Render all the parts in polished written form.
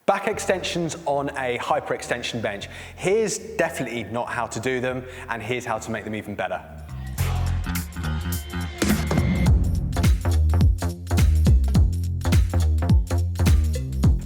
Back extensions on a hyperextension bench. Here's definitely not how to do them, and here's how to make them even better.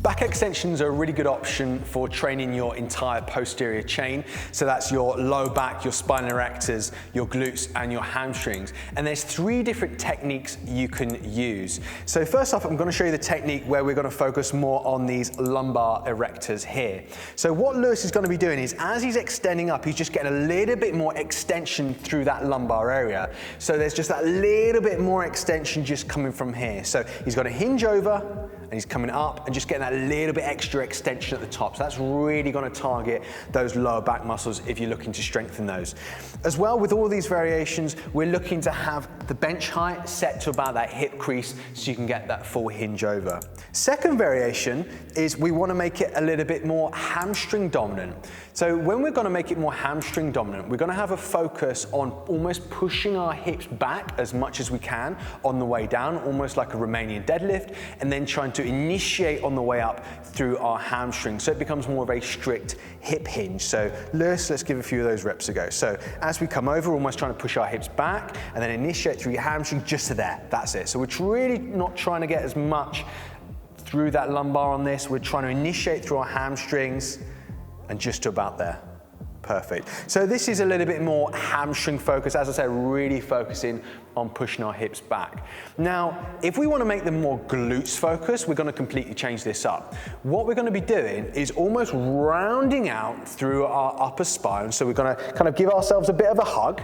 Back extensions are a really good option for training your entire posterior chain. So that's your low back, your spinal erectors, your glutes, and your hamstrings. And there's 3 different techniques you can use. So first off, I'm going to show you the technique where we're going to focus more on these lumbar erectors here. So what Lewis is going to be doing is, as he's extending up, he's just getting a little bit more extension through that lumbar area. So there's just that little bit more extension just coming from here. So he's going to hinge over, and he's coming up and just getting that little bit extra extension at the top. So that's really going to target those lower back muscles if you're looking to strengthen those. As well, with all these variations, we're looking to have the bench height set to about that hip crease so you can get that full hinge over. Second variation is we want to make it a little bit more hamstring dominant. So when we're going to make it more hamstring dominant, we're going to have a focus on almost pushing our hips back as much as we can on the way down, almost like a Romanian deadlift, and then trying to initiate on the way up through our hamstrings. So it becomes more of a strict hip hinge. So Lewis, let's give a few of those reps a go. So as we come over, almost trying to push our hips back and then initiate through your hamstring just to there. That's it. So we're really not trying to get as much through that lumbar on this. We're trying to initiate through our hamstrings and just to about there. Perfect. So this is a little bit more hamstring focused, as I said, really focusing on pushing our hips back. Now, if we want to make them more glutes focused, we're going to completely change this up. What we're going to be doing is almost rounding out through our upper spine. So we're going to kind of give ourselves a bit of a hug.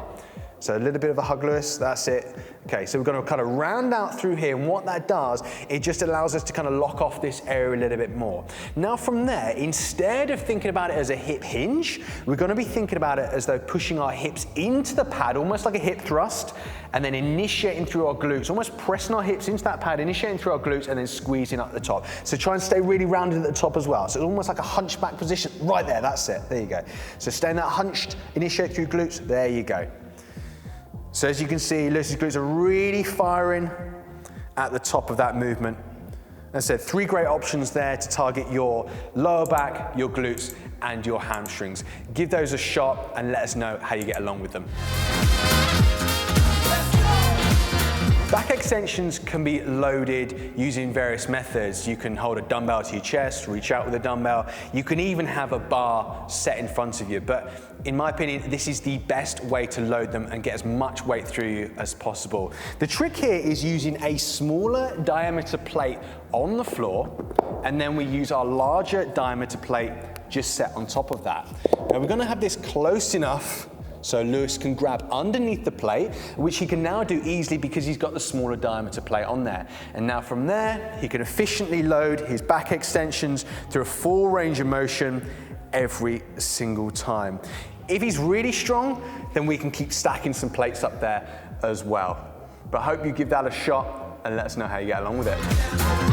So a little bit of a hug, Lewis, that's it. Okay, so we're going to kind of round out through here, and what that does, it just allows us to kind of lock off this area a little bit more. Now from there, instead of thinking about it as a hip hinge, we're going to be thinking about it as though pushing our hips into the pad, almost like a hip thrust, and then initiating through our glutes, almost pressing our hips into that pad, initiating through our glutes, and then squeezing up the top. So try and stay really rounded at the top as well. So it's almost like a hunchback position, right there, that's it, there you go. So stay in that hunched, initiate through glutes, there you go. So as you can see, Lewis's glutes are really firing at the top of that movement. As I said, 3 great options there to target your lower back, your glutes, and your hamstrings. Give those a shot and let us know how you get along with them. Back extensions can be loaded using various methods. You can hold a dumbbell to your chest, reach out with a dumbbell. You can even have a bar set in front of you. But in my opinion, this is the best way to load them and get as much weight through you as possible. The trick here is using a smaller diameter plate on the floor, and then we use our larger diameter plate just set on top of that. Now we're going to have this close enough so Lewis can grab underneath the plate, which he can now do easily because he's got the smaller diameter plate on there. And now from there, he can efficiently load his back extensions through a full range of motion every single time. If he's really strong, then we can keep stacking some plates up there as well. But I hope you give that a shot and let us know how you get along with it.